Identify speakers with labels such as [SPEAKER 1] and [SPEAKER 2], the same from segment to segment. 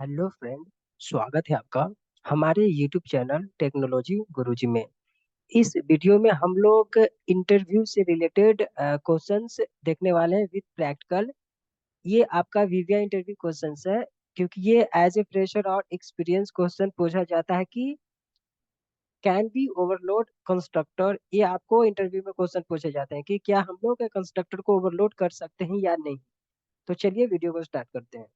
[SPEAKER 1] Hello friend. स्वागत है आपका हमारे यूट्यूब चैनल टेक्नोलॉजी गुरुजी में। इस वीडियो में हम लोग इंटरव्यू से रिलेटेड क्वेश्चंस देखने वाले हैं विद प्रैक्टिकल। ये आपका वीवीआई इंटरव्यू क्वेश्चंस है, क्योंकि ये एज ए फ्रेशर और एक्सपीरियंस क्वेश्चन पूछा जाता है कि कैन बी ओवरलोड कंस्ट्रक्टर। ये आपको इंटरव्यू में क्वेश्चन पूछे जाते हैं कि क्या हम लोग कंस्ट्रक्टर को ओवरलोड कर सकते हैं या नहीं। तो चलिए वीडियो को स्टार्ट करते हैं।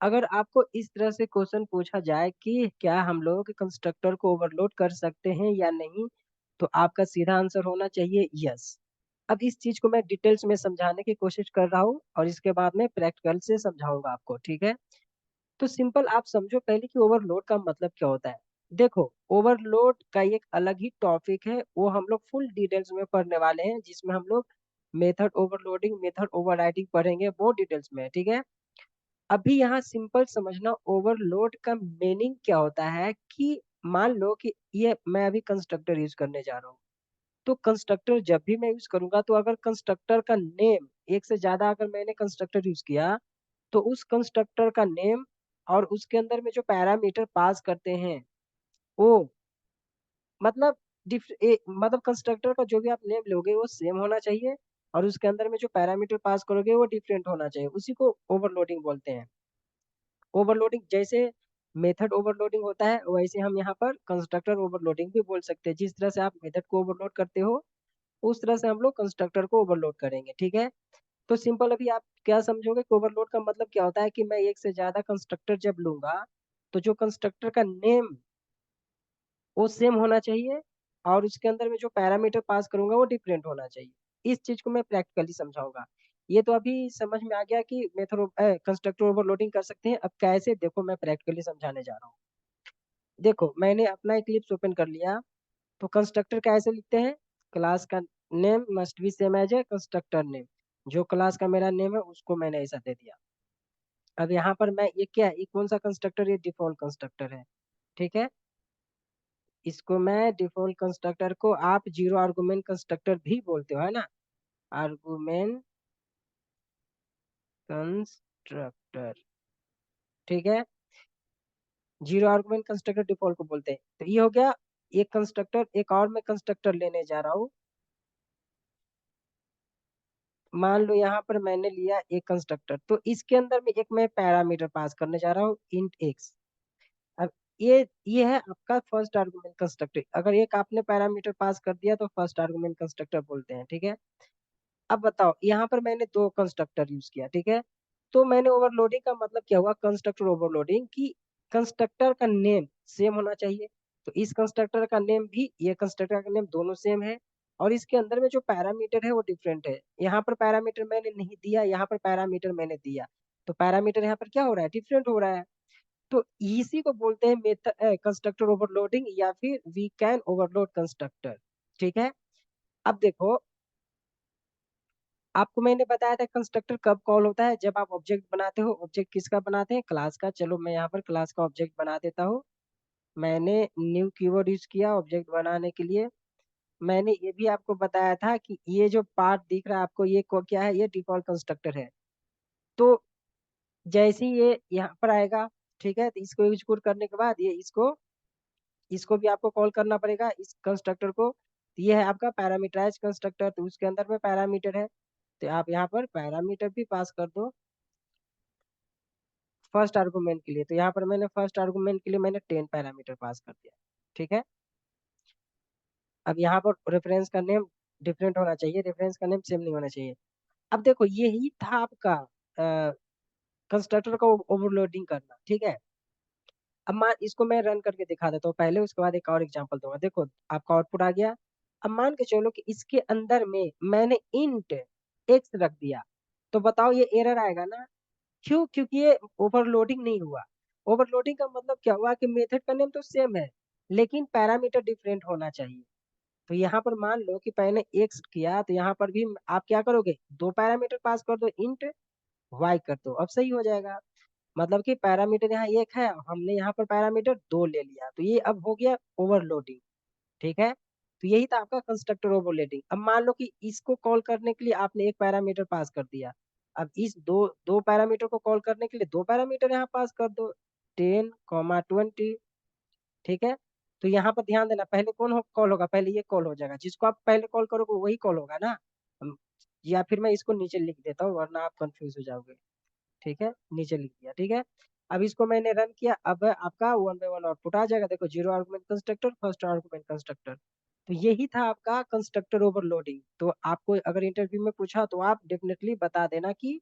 [SPEAKER 1] अगर आपको इस तरह से क्वेश्चन पूछा जाए कि क्या हम लोग कंस्ट्रक्टर को ओवरलोड कर सकते हैं या नहीं, तो आपका सीधा आंसर होना चाहिए यस। अब इस चीज को मैं डिटेल्स में समझाने की कोशिश कर रहा हूँ और इसके बाद में प्रैक्टिकल से समझाऊंगा आपको, ठीक है। तो सिंपल आप समझो पहले कि ओवरलोड का मतलब क्या होता है। देखो, ओवरलोड का एक अलग ही टॉपिक है, वो हम लोग फुल डिटेल्स में पढ़ने वाले हैं, जिसमें हम लोग मेथड ओवरलोडिंग मेथड ओवरराइडिंग पढ़ेंगे, बहुत डिटेल्स में, ठीक है। अभी यहाँ सिंपल समझना ओवरलोड का मीनिंग क्या होता है कि मान लो कि ये मैं अभी कंस्ट्रक्टर यूज करने जा रहा हूँ। तो कंस्ट्रक्टर जब भी मैं यूज करूंगा, तो अगर कंस्ट्रक्टर का नेम एक से ज्यादा अगर मैंने कंस्ट्रक्टर यूज किया, तो उस कंस्ट्रक्टर का नेम और उसके अंदर में जो पैरामीटर पास करते हैं वो मतलब मतलब कंस्ट्रक्टर का जो भी आप नेम लोगे वो सेम होना चाहिए, और उसके अंदर में जो पैरामीटर पास करोगे वो डिफरेंट होना चाहिए। उसी को ओवरलोडिंग बोलते हैं। ओवरलोडिंग जैसे मेथड ओवरलोडिंग होता है, वैसे हम यहाँ पर कंस्ट्रक्टर ओवरलोडिंग भी बोल सकते हैं। जिस तरह से आप मेथड को ओवरलोड करते हो, उस तरह से हम लोग कंस्ट्रक्टर को ओवरलोड करेंगे, ठीक है। तो सिंपल अभी आप क्या समझोगे कि ओवरलोड का मतलब क्या होता है कि मैं एक से ज्यादा कंस्ट्रक्टर जब लूंगा, तो जो कंस्ट्रक्टर का नेम वो सेम होना चाहिए, और उसके अंदर में जो पैरामीटर पास करूंगा वो डिफरेंट होना चाहिए। इस चीज को मैं प्रैक्टिकली समझाऊंगा। ये तो अभी समझ में आ गया कि मेथड कंस्ट्रक्टर ओवरलोडिंग कर सकते हैं। अब कैसे, देखो मैं प्रैक्टिकली समझाने जा रहा हूँ। देखो मैंने अपना इक्लिप्स ओपन कर लिया। तो कंस्ट्रक्टर कैसे लिखते हैं? क्लास का name must be same as a constructor name. जो क्लास का मेरा नेम है उसको मैंने ऐसा दे दिया। अब यहाँ पर मैं ये क्या है, ये कौन सा कंस्ट्रक्टर, ये डिफॉल्ट कंस्ट्रक्टर है, ठीक है। इसको मैं डिफॉल्ट कंस्ट्रक्टर को आप जीरो आर्गुमेंट कंस्ट्रक्टर भी बोलते हो, है ना। आर्गुमेंट कंस्ट्रक्टर, ठीक है। जीरो आर्गुमेंट कंस्ट्रक्टर डिफॉल्ट को बोलते हैं। तो ये हो गया एक कंस्ट्रक्टर। एक और मैं कंस्ट्रक्टर लेने जा रहा हूँ। मान लो यहाँ पर मैंने लिया एक कंस्ट्रक्टर, तो इसके अंदर में एक मैं पैरामीटर पास करने जा रहा हूँ, इंट एक्स। अब ये है आपका फर्स्ट आर्गुमेंट कंस्ट्रक्टर। अगर एक आपने पैरामीटर पास कर दिया तो फर्स्ट आर्गुमेंट कंस्ट्रक्टर बोलते हैं, ठीक है। अब बताओ, यहाँ पर मैंने दो कंस्ट्रक्टर यूज किया, ठीक है। तो मैंने ओवरलोडिंग का मतलब क्या हुआ, कंस्ट्रक्टर ओवरलोडिंग की कंस्ट्रक्टर का नेम सेम होना चाहिए। तो इस कंस्ट्रक्टर का नेम भी, ये कंस्ट्रक्टर का नेम दोनों सेम है, और इसके अंदर में जो पैरामीटर है वो डिफरेंट है। यहाँ पर पैरामीटर मैंने नहीं दिया, यहाँ पर पैरामीटर मैंने दिया। तो पैरामीटर यहाँ पर क्या हो रहा है, डिफरेंट हो रहा है। तो इसी को बोलते हैं मेथड कंस्ट्रक्टर ओवरलोडिंग, या फिर वी कैन ओवरलोड कंस्ट्रक्टर, ठीक है। अब देखो, आपको मैंने बताया था कंस्ट्रक्टर कब कॉल होता है, जब आप ऑब्जेक्ट बनाते हो। ऑब्जेक्ट किसका बनाते हैं, क्लास का। चलो मैं यहाँ पर क्लास का ऑब्जेक्ट बना देता हूँ। मैंने न्यू कीवर्ड यूज किया ऑब्जेक्ट बनाने के लिए। मैंने ये भी आपको बताया था कि ये जो पार्ट दिख रहा है आपको, ये को क्या है, ये डिफॉल्ट कंस्ट्रक्टर है। तो जैसे ही ये यहाँ पर आएगा, ठीक है, तो इसको एग्जीक्यूट करने के बाद ये इसको इसको भी आपको कॉल करना पड़ेगा, इस कंस्ट्रक्टर को। तो ये है आपका पैरामीटराइज कंस्ट्रक्टर, तो उसके अंदर में पैरामीटर है। तो आप यहाँ पर पैरामीटर भी पास कर दो फर्स्ट आर्गुमेंट के लिए। तो यहाँ पर मैंने फर्स्ट आर्गुमेंट के लिए मैंने 10 पैरामीटर पास कर दिया, ठीक है। अब यहाँ पर रेफरेंस का नेम डिफरेंट होना चाहिए, रेफरेंस का नेम सेम नहीं होना चाहिए। अब देखो, यही था आपका कंस्ट्रक्टर का ओवरलोडिंग करना, ठीक है। अब मान इसको मैं रन करके दिखा देता हूँ पहले, उसके बाद एक और एग्जांपल दूंगा। देखो आपका आउटपुट आ गया। अब मान के चलो कि इसके अंदर में मैंने इंट एक्स रख दिया, तो बताओ ये एरर आएगा ना। क्यों? क्योंकि ये ओवरलोडिंग नहीं हुआ। ओवरलोडिंग का मतलब क्या हुआ कि मेथड का नेम तो सेम है, लेकिन पैरामीटर डिफरेंट होना चाहिए। तो यहाँ पर मान लो कि मैंने एक्स किया, तो यहाँ पर भी आप क्या करोगे, दो पैरामीटर पास कर दो, इंट वाई कर दो, अब सही हो जाएगा। मतलब कि पैरामीटर यहाँ एक है, हमने यहाँ पर पैरामीटर दो ले लिया, तो ये अब हो गया ओवरलोडिंग, ठीक है। तो यही था आपका कंस्ट्रक्टर ओवरलोडिंग। अब मान लो कि इसको कॉल करने के लिए आपने एक पैरामीटर पास कर दिया। अब इस दो दो पैरामीटर को कॉल करने के लिए दो पैरामीटर यहाँ पास कर दो, 10, 20। ठीक है, तो यहाँ पर ध्यान देना, पहले कौन कॉल होगा, पहले ये कॉल हो जाएगा, जिसको आप पहले कॉल करोगे वही कॉल होगा ना। या फिर मैं इसको नीचे लिख देता हूँ वरना आप कंफ्यूज हो जाओगे। ठीक है, नीचे लिख दिया। ठीक है, अब इसको मैंने रन किया, अब आपका वन बाय वन आउटपुट आ जाएगा। देखो, zero argument constructor, first argument constructor. तो यही था आपका कंस्ट्रक्टर ओवरलोडिंग। तो आपको अगर इंटरव्यू में पूछा तो आप डेफिनेटली बता देना कि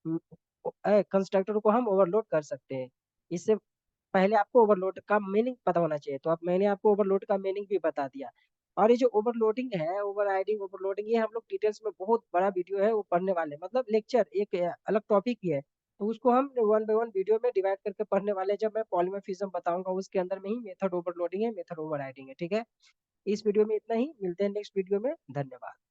[SPEAKER 1] कंस्ट्रक्टर को हम ओवरलोड कर सकते हैं। इससे पहले आपको ओवरलोड का मीनिंग पता होना चाहिए। तो अब मैंने आपको ओवरलोड का मीनिंग भी बता दिया। और ये जो ओवरलोडिंग है, ओवर राइडिंग, ओवरलोडिंग, ये हम लोग डिटेल्स में, बहुत बड़ा वीडियो है वो पढ़ने वाले, मतलब लेक्चर एक अलग टॉपिक ही है। तो उसको हम वन बाय वन वीडियो में डिवाइड करके पढ़ने वाले हैं। जब मैं पॉलीमॉर्फिज्म बताऊंगा उसके अंदर में ही मेथड ओवरलोडिंग है, मेथड ओवर राइडिंग है। ठीक है, इस वीडियो में इतना ही, मिलते हैं नेक्स्ट वीडियो में। धन्यवाद।